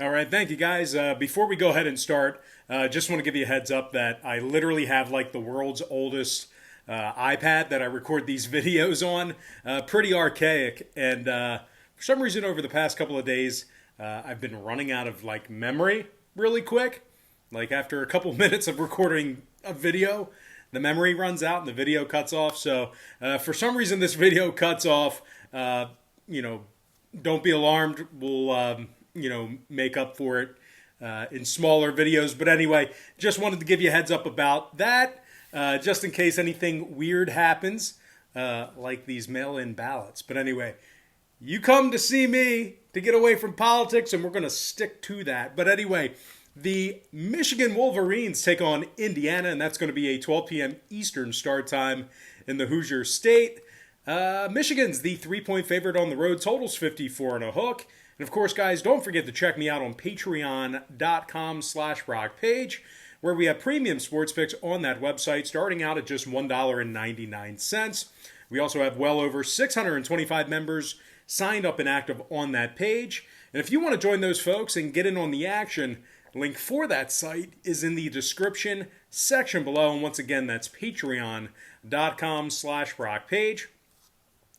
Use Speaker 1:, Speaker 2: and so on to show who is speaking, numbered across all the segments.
Speaker 1: All right, thank you guys. Before we go ahead and start, just want to give you a heads up that I literally have like the world's oldest iPad that I record these videos on. Pretty archaic, and for some reason over the past couple of days, I've been running out of like memory really quick. Like after a couple minutes of recording a video, the memory runs out and the video cuts off. So for some reason, this video cuts off. You know, don't be alarmed. We'll make up for it in smaller videos. But anyway, just wanted to give you a heads up about that, just in case anything weird happens, like these mail-in ballots. But anyway, you come to see me to get away from politics, and we're going to stick to that. But anyway, the Michigan Wolverines take on Indiana, and that's going to be a 12 p.m. Eastern start time in the Hoosier State. Michigan's the 3-point favorite on the road. Totals 54 and a hook. And of course, guys, don't forget to check me out on patreon.com/BrockPage, where we have premium sports picks on that website, starting out at just $1.99. We also have well over 625 members signed up and active on that page. And if you want to join those folks and get in on the action, link for that site is in the description section below. And once again, that's patreon.com/BrockPage.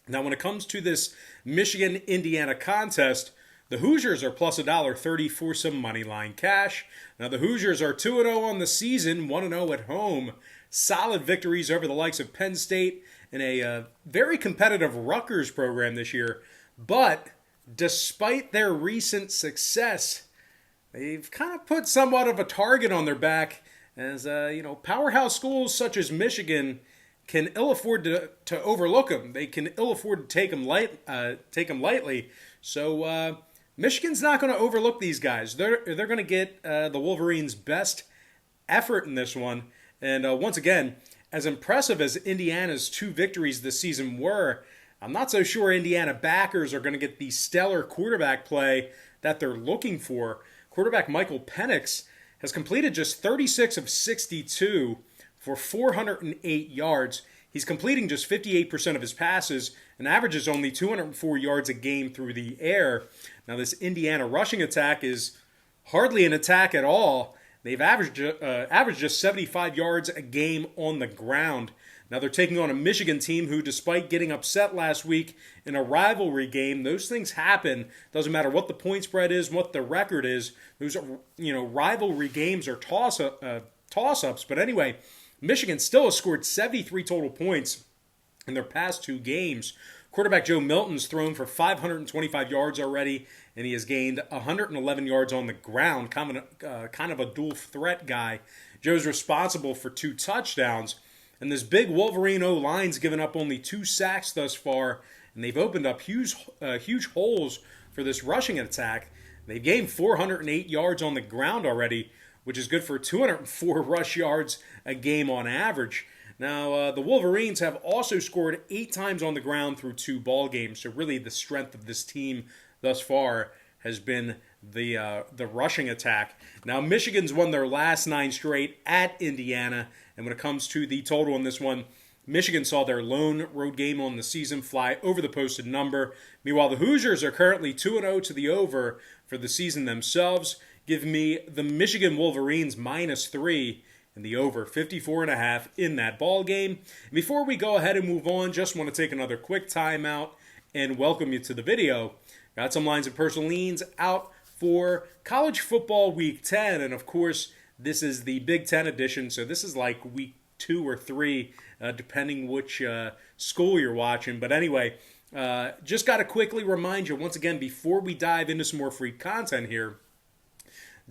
Speaker 1: Now, when it comes to this Michigan-Indiana contest, the Hoosiers are plus $1.30 for some money line cash. Now, the Hoosiers are 2-0 on the season, 1-0 at home. Solid victories over the likes of Penn State and a very competitive Rutgers program this year. But despite their recent success, they've kind of put somewhat of a target on their back as, powerhouse schools such as Michigan can ill afford to overlook them. They can ill afford to take them lightly. So Michigan's not going to overlook these guys. They're going to get the Wolverines' best effort in this one. And once again, as impressive as Indiana's 2 victories this season were, I'm not so sure Indiana backers are going to get the stellar quarterback play that they're looking for. Quarterback Michael Penix has completed just 36 of 62 for 408 yards. He's completing just 58% of his passes and averages only 204 yards a game through the air. Now, this Indiana rushing attack is hardly an attack at all. They've averaged just 75 yards a game on the ground. Now, they're taking on a Michigan team who, despite getting upset last week in a rivalry game, those things happen. Doesn't matter what the point spread is, what the record is. Those rivalry games are toss-ups. But anyway, Michigan still has scored 73 total points in their past 2 games. Quarterback Joe Milton's thrown for 525 yards already, and he has gained 111 yards on the ground. Kind of a dual threat guy. Joe's responsible for 2 touchdowns, and this big Wolverine O-line's given up only 2 sacks thus far, and they've opened up huge holes for this rushing attack. They've gained 408 yards on the ground already, which is good for 204 rush yards a game on average. Now, the Wolverines have also scored 8 times on the ground through 2 ball games. So really the strength of this team thus far has been the rushing attack. Now, Michigan's won their last 9 straight at Indiana. And when it comes to the total in this one, Michigan saw their lone road game on the season fly over the posted number. Meanwhile, the Hoosiers are currently 2-0 to the over for the season themselves. Give me the Michigan Wolverines -3 and the over 54.5 in that ball game. Before we go ahead and move on, just want to take another quick timeout and welcome you to the video. Got some lines of personal leans out for college football week 10, and of course, this is the Big Ten edition, so this is like week 2 or 3, depending which school you're watching. But anyway, just got to quickly remind you once again before we dive into some more free content here.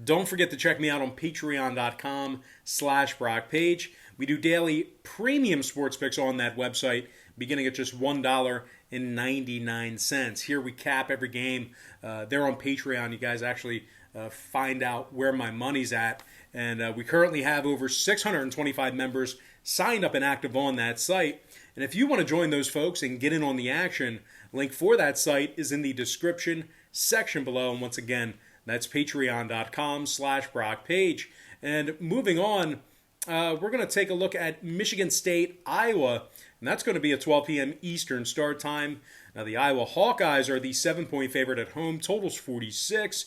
Speaker 1: Don't forget to check me out on patreon.com/BrockPage. We do daily premium sports picks on that website, beginning at just $1.99. Here we cap every game. There on Patreon, you guys actually find out where my money's at. And we currently have over 625 members signed up and active on that site. And if you want to join those folks and get in on the action, link for that site is in the description section below. And once again, that's patreon.com/BrockPage. And moving on, we're going to take a look at Michigan State, Iowa, and that's going to be a 12 p.m. Eastern start time. Now, the Iowa Hawkeyes are the 7-point favorite at home. Totals 46.